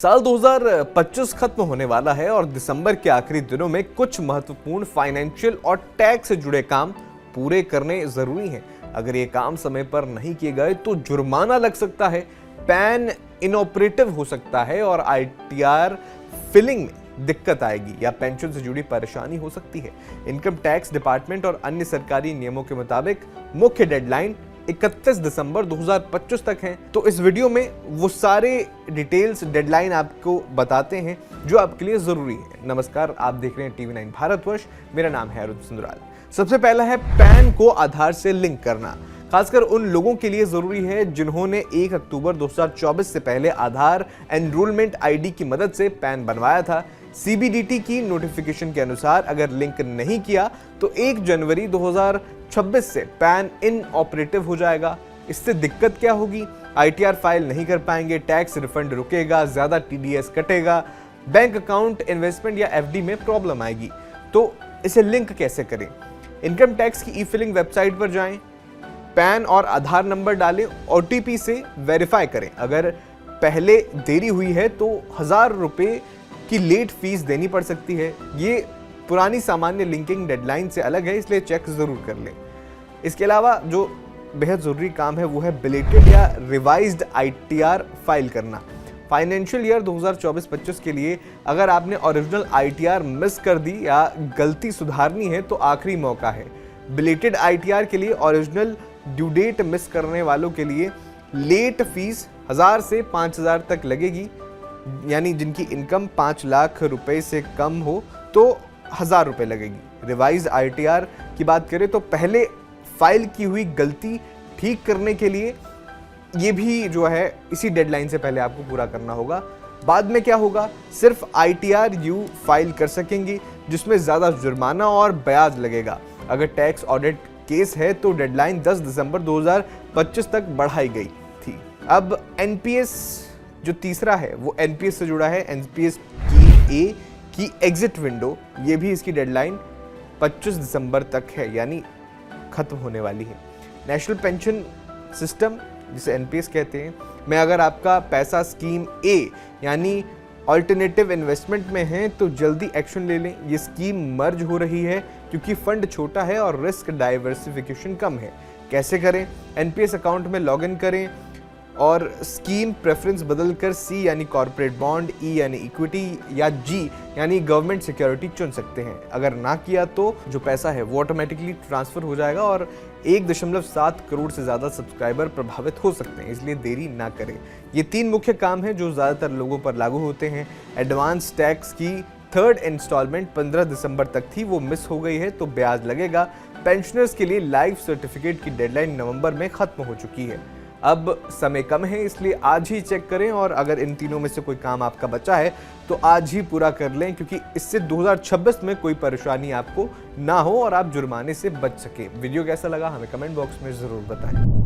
साल 2025 खत्म होने वाला है और दिसंबर के आखिरी दिनों में कुछ महत्वपूर्ण फाइनेंशियल और टैक्स से जुड़े काम पूरे करने जरूरी हैं। अगर ये काम समय पर नहीं किए गए तो जुर्माना लग सकता है, पैन इनऑपरेटिव हो सकता है और आईटीआर फिलिंग में दिक्कत आएगी या पेंशन से जुड़ी परेशानी हो सकती है। इनकम टैक्स डिपार्टमेंट और अन्य सरकारी नियमों के मुताबिक मुख्य डेडलाइन 31 दिसंबर 2025 तक हैं। तो इस वीडियो में वो सारे डिटेल्स डेडलाइन आपको बताते हैं जो आपके लिए जरूरी है। नमस्कार, आप देख रहे हैं TV9 भारतवर्ष। मेरा नाम है अरुण सुंदराल। सबसे पहला है पैन को आधार से लिंक करना। खासकर उन लोगों के लिए जरूरी है जिन्होंने 1 अक्टूबर 2024 से पहले आधार एनरोलमेंट आईडी की मदद से पैन बनवाया था। सीबीडीटी की नोटिफिकेशन के अनुसार अगर लिंक नहीं किया तो 1 जनवरी 2026 से पैन इनऑपरेटिव हो जाएगा। इससे दिक्कत क्या होगी? आईटीआर फाइल नहीं कर पाएंगे, टैक्स रिफंड रुकेगा, ज्यादा टीडीएस कटेगा, बैंक अकाउंट, इन्वेस्टमेंट या एफडी में प्रॉब्लम आएगी। तो इसे लिंक कैसे करें? इनकम टैक्स की ई फिलिंग वेबसाइट पर जाएं, पैन और आधार नंबर डालें, ओटीपी से वेरीफाई करें। अगर पहले देरी हुई है तो 1000 रुपए की लेट फीस देनी पड़ सकती है। ये पुरानी सामान्य लिंकिंग डेडलाइन से अलग है, इसलिए चेक जरूर कर लें। इसके अलावा जो बेहद जरूरी काम है वो है बिलेटेड या रिवाइज्ड आईटीआर फाइल करना। फाइनेंशियल ईयर 2024-25 के लिए अगर आपने ओरिजिनल आईटीआर मिस कर दी या गलती सुधारनी है तो आखिरी मौका है। बिलेटेड आईटीआर के लिए ओरिजिनल ड्यू डेट मिस करने वालों के लिए लेट फीस 1000 से 5000 तक लगेगी। यानी जिनकी इनकम 5 लाख रुपए से कम हो तो 1000 रुपए लगेगी। रिवाइज आईटीआर की बात करें तो पहले फाइल की हुई गलती ठीक करने के लिए ये भी जो है इसी डेडलाइन से पहले आपको पूरा करना होगा। बाद में क्या होगा? सिर्फ आईटीआर यू फाइल कर सकेंगे जिसमें ज्यादा जुर्माना और ब्याज लगेगा। अगर टैक्स ऑडिट केस है तो डेडलाइन 10 दिसंबर 2025 तक बढ़ाई गई थी। अब एनपीएस जो तीसरा है वो एनपीएस से जुड़ा है। एनपीएस की ए की एग्जिट विंडो, ये भी इसकी डेडलाइन 25 दिसंबर तक है, यानी खत्म होने वाली है। नेशनल पेंशन सिस्टम जिसे एनपीएस कहते हैं में अगर आपका पैसा स्कीम ए यानी ऑल्टरनेटिव इन्वेस्टमेंट में है तो जल्दी एक्शन ले लें। ये स्कीम मर्ज हो रही है क्योंकि फंड छोटा है और रिस्क डाइवर्सिफिकेशन कम है। कैसे करें? एनपीएस अकाउंट में लॉगिन करें और स्कीम प्रेफरेंस बदलकर सी यानी कॉर्पोरेट बॉन्ड, ई यानी इक्विटी या जी यानी गवर्नमेंट सिक्योरिटी चुन सकते हैं। अगर ना किया तो जो पैसा है वो ऑटोमेटिकली ट्रांसफर हो जाएगा और 1.7 करोड़ से ज्यादा सब्सक्राइबर प्रभावित हो सकते हैं, इसलिए देरी ना करें। ये 3 मुख्य काम हैं जो ज्यादातर लोगों पर लागू होते हैं। एडवांस टैक्स की 3rd इंस्टॉलमेंट 15 दिसंबर तक थी, वो मिस हो गई है तो ब्याज लगेगा। पेंशनर्स के लिए लाइफ सर्टिफिकेट की डेडलाइन नवंबर में खत्म हो चुकी है। अब समय कम है इसलिए आज ही चेक करें और अगर इन तीनों में से कोई काम आपका बचा है तो आज ही पूरा कर लें, क्योंकि इससे 2026 में कोई परेशानी आपको ना हो और आप जुर्माने से बच सके। वीडियो कैसा लगा हमें कमेंट बॉक्स में जरूर बताएं।